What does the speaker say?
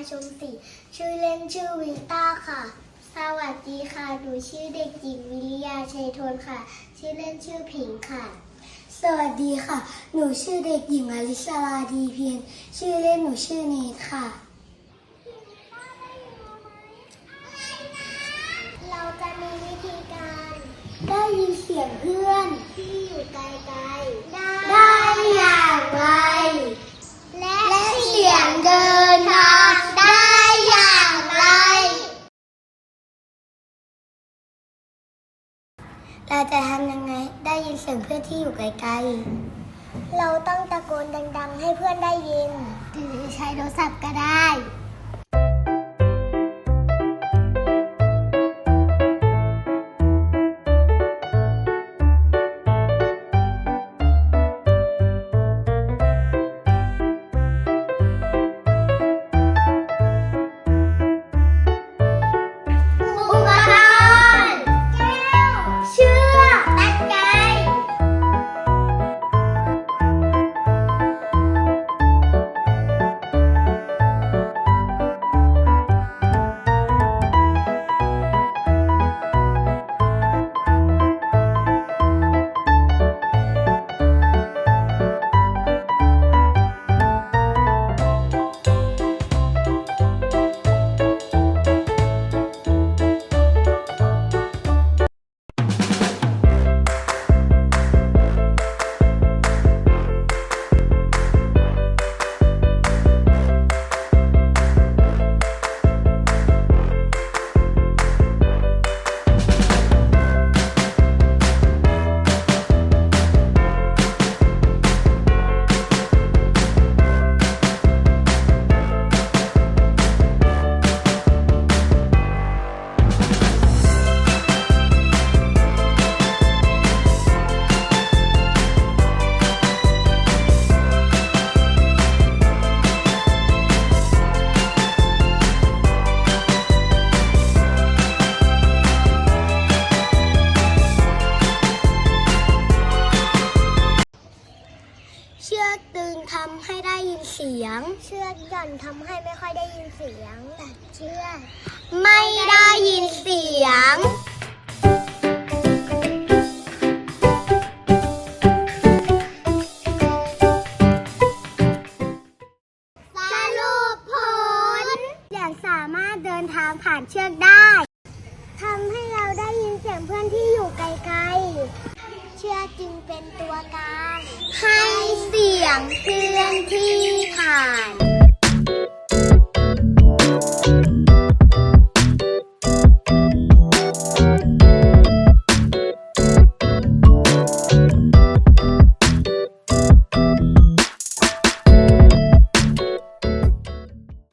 ชมศรีชื่อเล่นชื่อวินต้าค่ะสวัสดีค่ะหนูชื่อเด็กหญิงวิริยาชัยทนค่ะชื่อเล่นชื่อผิงค่ะสวัสดีค่ะหนูชื่อเด็กหญิงอลิชลาดีเพียรชื่อเล่นหนูชื่อเนทค่ะเราจะมีวิธีการได้ยินเสียงเพื่อนที่อยู่ไกลๆได้อย่างไรและเสียงเดินทางได้อย่างไรเราจะทำยังไงได้ยินเสียงเพื่อนที่อยู่ไกลๆเราต้องตะโกนดังๆให้เพื่อนได้ยินหรือใช้โทรศัพท์ก็ได้เชือกตึงทำให้ได้ยินเสียงเชือกหย่อนทำให้ไม่ค่อยได้ยินเสียงตัดเชือกไม่ได้ยินเสียงสรุปผลอย่างสามารถเดินทางผ่านเชือกได้ทำให้เราได้ยินเสียงเพื่อนที่อยู่ไกลๆเชือกจึงเป็นตัวกลางให้เสียงเคลื่อนที่ผ่าน